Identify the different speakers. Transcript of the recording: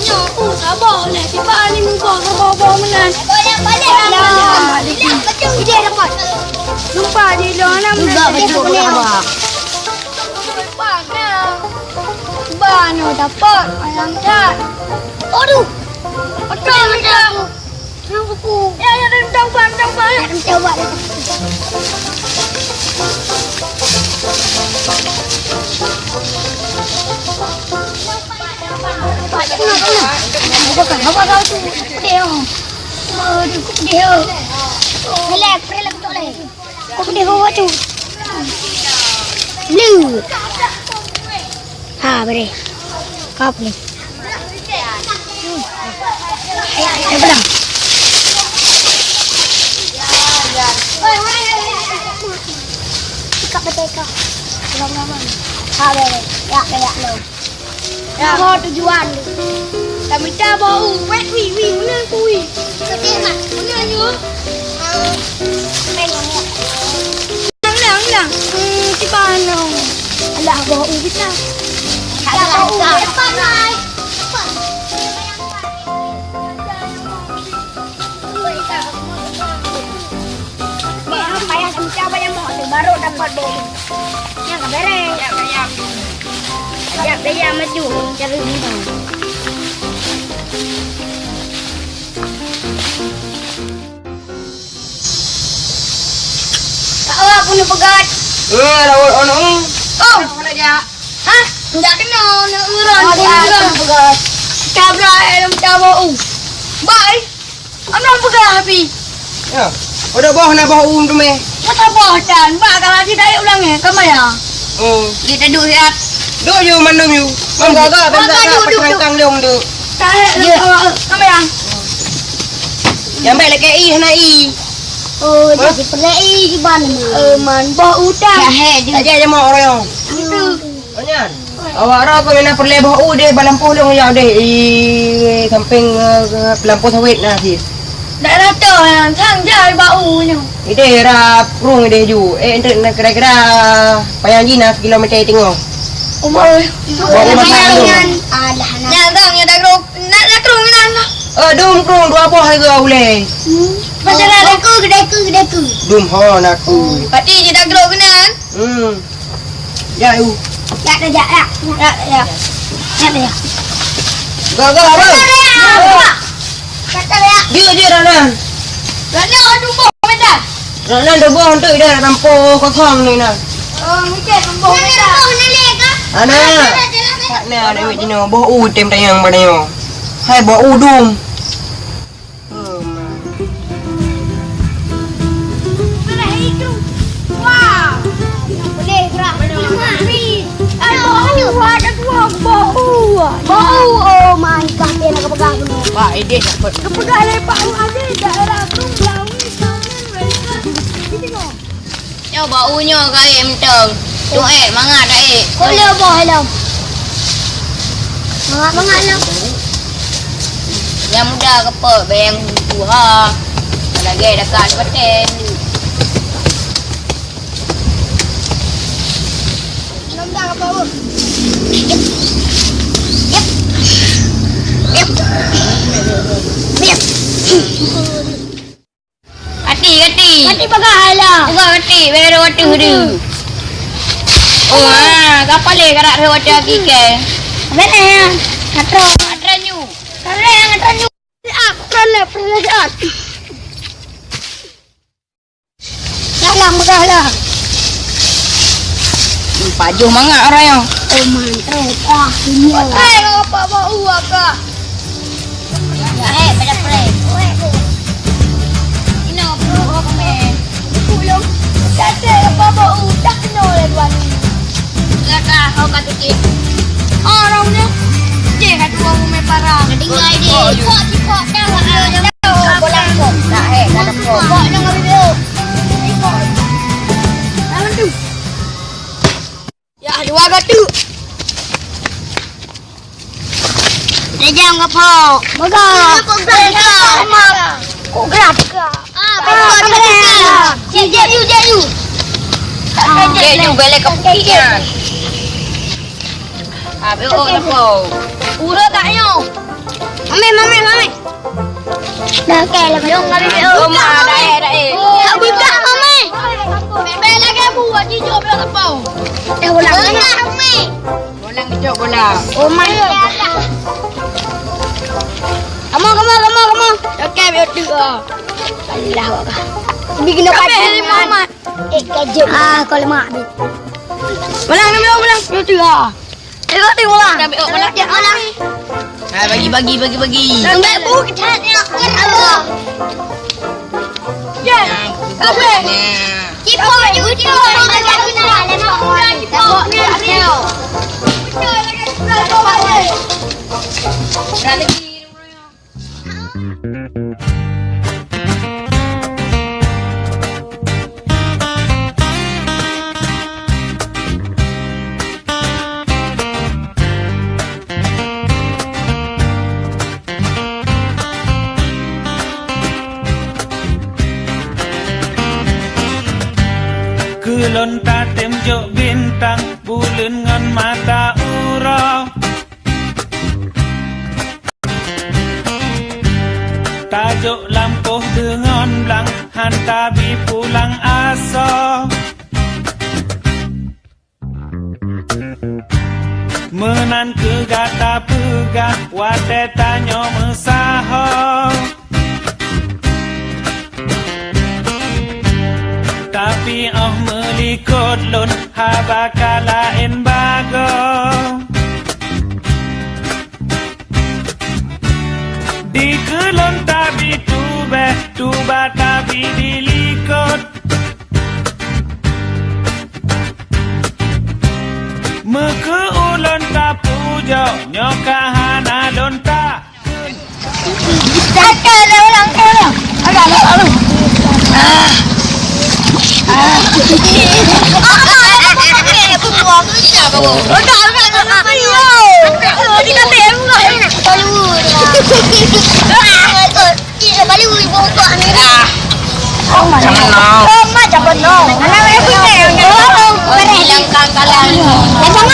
Speaker 1: Nyo, sabar lah. Tiba ni muka sabar menan.
Speaker 2: Balik lah. Betul dia dapat.
Speaker 1: Lupa dia lah nak
Speaker 2: Juga betul ni.
Speaker 1: Lupa nak. Bano dapat ayam cat.
Speaker 2: Aduh.
Speaker 1: Betul.
Speaker 2: Aku.
Speaker 1: Ya, rendang ban.
Speaker 2: Coba. Apa kau tu? Dia. Dia. Relax betul leh. Kau dia bawa tu. Blue. Ha, beri. Kap ni. Ayo pulang. Kap betul kau. Lama-lama. Ha, beri. Ya lo. Ya, mau tujuan.
Speaker 1: Kami dah bau. Wet wi mana kui.
Speaker 2: Sedih mak.
Speaker 1: Mana you?
Speaker 2: Pengen ni.
Speaker 1: Lang. Si Bano.
Speaker 2: Alah bau bisa. Ada bau. Depan mai. Bayang baru dapat bau. Yang beres. Bayang maju cari ni. Kau punya pegat.
Speaker 3: Lawat ono.
Speaker 1: Oh, mana dia?
Speaker 2: Hah?
Speaker 1: Tak kena nak uran.
Speaker 2: Pegat.
Speaker 1: Kabla dalam bau. Bye. Anak pegang api.
Speaker 3: Ya. Udah bawah nak bawah tu meh.
Speaker 1: Kata bosan. Bak kalau tidak ayo ulang kamu ya.
Speaker 3: Oh.
Speaker 1: Kita duduk siap.
Speaker 3: Duk you mandum you. Mam gaga tak kang leong tu.
Speaker 1: Tak kamu yang.
Speaker 3: Yang baik lagi i hana i.
Speaker 2: Oh, jadi pelai di mana?
Speaker 1: Man bau udang.
Speaker 3: Aja mau orang. Anyan. Awak ra ko na perle bawah dia balampuh leong ya deh i samping pelampuh sawit nah sis.
Speaker 1: Dah rata yang sang jai baunya.
Speaker 3: Ide ra prung ide ju. Ente kira-kira payang jina kilometer tengok.
Speaker 1: Umur.
Speaker 3: Bawa makan tu.
Speaker 2: Alah,
Speaker 1: Jangan ya dah krong. Nak krong nak.
Speaker 3: Dum prung dua buah harga boleh.
Speaker 1: Pasal ada
Speaker 2: gede ku.
Speaker 3: Dum ho nak ku.
Speaker 1: pati je dah krong kenan.
Speaker 3: Ya you.
Speaker 2: Ya.
Speaker 1: Ya.
Speaker 3: Gagal apa?
Speaker 2: Kata ya.
Speaker 3: Dia Rana.
Speaker 1: Rana aduh bau medah.
Speaker 3: Rana dah buang tu dah rampo kosong ni nak.
Speaker 1: Mikir bau medah.
Speaker 3: Ana. Tak nak ada wit jino bau tem tayang badanyo. Hai bau dum.
Speaker 1: Wow.
Speaker 2: Boleh gerak. Bau. Oh my god, dia nak pegang ni.
Speaker 3: Pak ide dapat.
Speaker 1: Kepegang lepak lu ada daerah tu Melawi sana mereka. Tengok.
Speaker 4: Yo baunya kaya mentang. Tu mangat dah
Speaker 2: Boleh boh hello. Mangat lah.
Speaker 4: Yang muda ke apa? Bayang tu ha. Lagi dekat paten.
Speaker 2: Lembang apa bu?
Speaker 4: Kati.
Speaker 2: Nanti pegang lah.
Speaker 4: Buka kati. Bayar waktu tu. Oh kapal le karak re waktu lagi ke.
Speaker 2: Mana ya? Katro.
Speaker 4: Atranyu.
Speaker 2: Katro ni. Perlahan. Lah pegang lah.
Speaker 4: Pajuh mangat orang yang.
Speaker 2: Oh mantap. Ini.
Speaker 1: Apa bau akak?
Speaker 4: Ya pada play. Ino pro kami.
Speaker 1: Pulang. Kata apa bau tak kena le tuan.
Speaker 4: Kakak kau kata cik.
Speaker 1: Orangnya. Cik kat tuang me parang.
Speaker 4: Dengar dia.
Speaker 2: Cipok dah.
Speaker 4: Bola kok. Tak ada kok.
Speaker 2: Cipok jangan video.
Speaker 1: Lawan tu. Ya dua gatu.
Speaker 2: Jangan ngapau. Pegang. Kok gerak?
Speaker 4: Ah,
Speaker 2: Jaju.
Speaker 4: Dia juga le kepikiran. BO lah po.
Speaker 2: Ura tak nyo. Mami. Dah kaya lah. Yung ngari BO.
Speaker 4: Rumah dah eh.
Speaker 2: Habis dah mami. Bebe lagi buat hijau biar tapau. Bola mami.
Speaker 4: Bolang hijau bola.
Speaker 2: Oh my god. Kamu. Okey, biar tiga. Allah waka. Bikin apa? Mama. Kejut. Kalau mak habis. Bolang. Biar tiga. Tengok bolang.
Speaker 4: BO bolang.
Speaker 2: Ya, bolang.
Speaker 4: Bagi.
Speaker 2: Sampai bu kecatnya. Allah. Ya. Apa? Cipo.
Speaker 5: Lonta tem jok bintang bulan ngan mata urau tajuk lampuh dengan belang hantabi pulang aso menan ke gata pegah wate tanyo mesaho tapi melikut lun habakalain bago di kelon tabi tuba tabi dilikut meke ulon tapujo nyokahana lonta
Speaker 2: Jangan